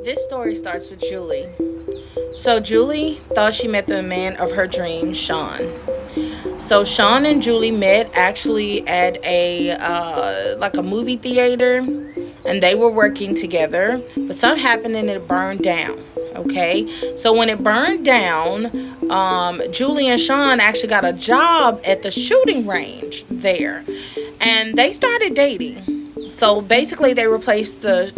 This story starts with Julie. So Julie thought she met the man of her dreams, Sean. So Sean and Julie met actually at a like a movie theater, and they were working together. But something happened and it burned down. Okay, so when it burned down, Julie and Sean actually got a job at the shooting range there, and they started dating. So basically, they replaced the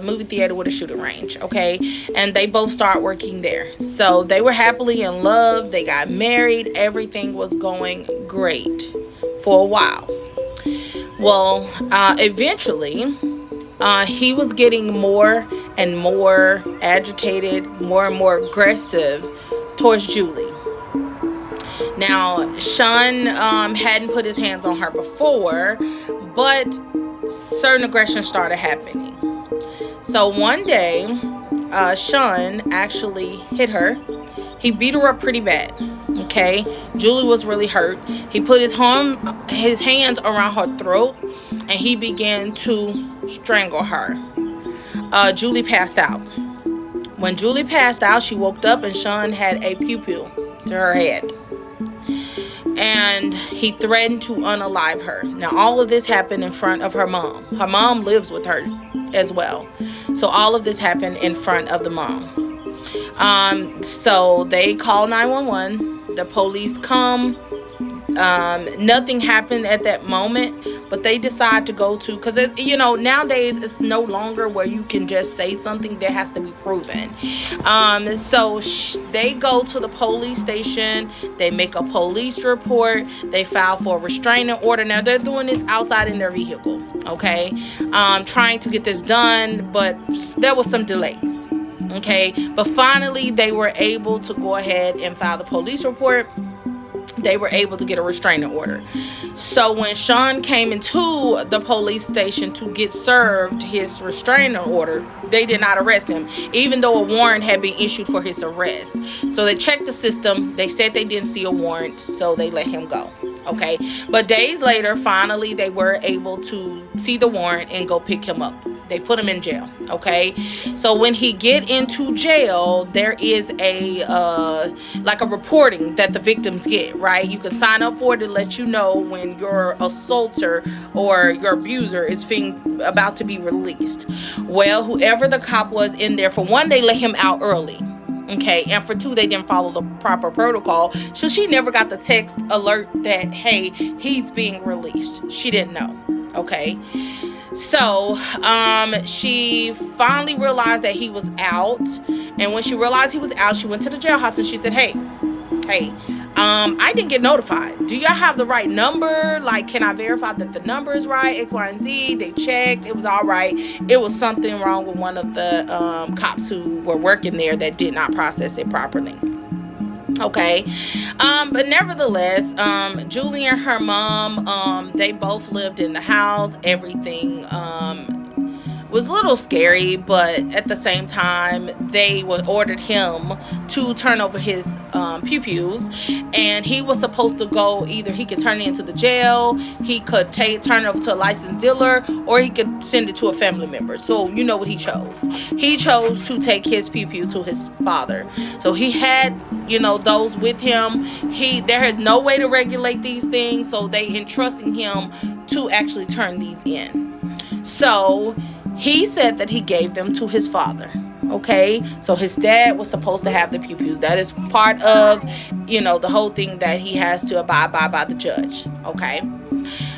movie theater with a shooting range. Okay, and they both start working there. So they were happily in love. They got married. Everything was going great for a while. Well, eventually, he was getting more and more agitated, more and more aggressive towards Julie. Now, Sean hadn't put his hands on her before, but certain aggression started happening. So one day, Sean actually hit her. He beat her up pretty bad. Okay, Julie was really hurt. He put his hands around her throat, and he began to strangle her. Julie passed out. When Julie passed out, she woke up and Sean had a pew pew to her head, and he threatened to unalive her. Now, all of this happened in front of her mom. Her mom lives with her as well. So all of this happened in front of the mom. So they call 911. The police come. Nothing happened at that moment, but they decide to go to, because nowadays it's no longer where you can just say something that has to be proven. So they go to the police station. They make a police report. They file for a restraining order. Now they're doing this outside in their vehicle. Okay, trying to get this done, but there was some delays. Okay, but finally they were able to go ahead and file the police report. They were able to get a restraining order. So when Sean came into the police station to get served his restraining order, they did not arrest him, even though a warrant had been issued for his arrest. So they checked the system. They said they didn't see a warrant, so they let him go. Okay, but days later, finally, they were able to see the warrant and go pick him up. They put him in jail. Okay, so when he get into jail, there is a like a reporting that the victims get. Right, you can sign up for it to let you know when your assaulter or your abuser is about to be released. Well, whoever the cop was in there, for one, they let him out early. Okay, and for two, they didn't follow the proper protocol, so she never got the text alert that, hey, he's being released. She didn't know. Okay, so she finally realized that he was out, and when she realized he was out, she went to the jailhouse and she said, hey, I didn't get notified. Do y'all have the right number? Like, can I verify that the number is right? X, Y, and Z. They checked. It was all right. It was something wrong with one of the cops who were working there that did not process it properly. Okay, but nevertheless, Julie and her mom, they both lived in the house. Everything was a little scary, but at the same time, they ordered him to turn over his pew-pews, and he was supposed to go, either he could turn it into the jail, he could turn it over to a licensed dealer, or he could send it to a family member. So you know what he chose. He chose to take his pew-pew to his father. So he had, those with him. There is no way to regulate these things, so they entrusting him to actually turn these in. So he said that he gave them to his father. Okay, so his dad was supposed to have the pew-pews. That is part of, the whole thing that he has to abide by the judge. Okay,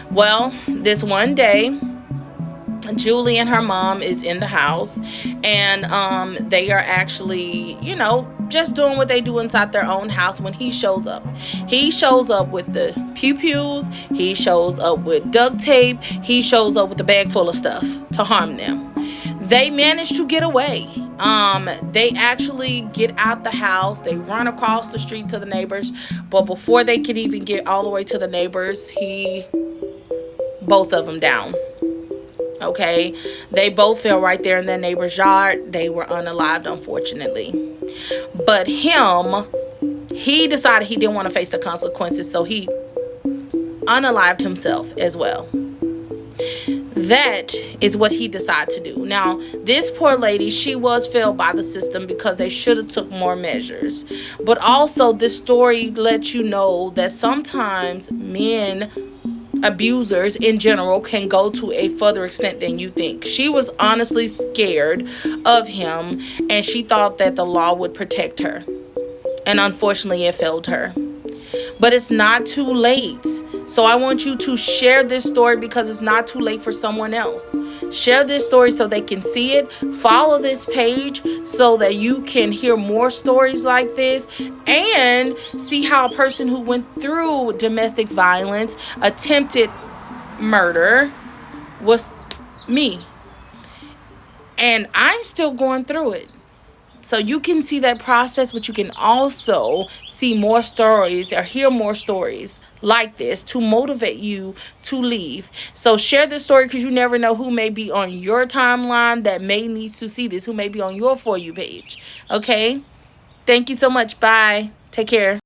well, this one day, Julie and her mom is in the house, and they are actually, just doing what they do inside their own house when he shows up. He shows up with the pew-pews. He shows up with duct tape. He shows up with a bag full of stuff to harm them. They manage to get away. They actually get out the house. They run across the street to the neighbors. But before they could even get all the way to the neighbors, both of them down. Okay, they both fell right there in their neighbor's yard. They were unalived, unfortunately. But he decided he didn't want to face the consequences, so he unalived himself as well. That is what he decided to do. Now, this poor lady, she was failed by the system because they should have took more measures. But also, this story lets you know that sometimes men abusers in general can go to a further extent than you think. She was honestly scared of him, and she thought that the law would protect her. And unfortunately, it failed her. But it's not too late. So I want you to share this story because it's not too late for someone else. Share this story so they can see it. Follow this page so that you can hear more stories like this and see how a person who went through domestic violence, attempted murder, was me. And I'm still going through it. So you can see that process, but you can also see more stories or hear more stories like this to motivate you to leave. So share this story because you never know who may be on your timeline that may need to see this, who may be on your For You page. Okay? Thank you so much. Bye. Take care.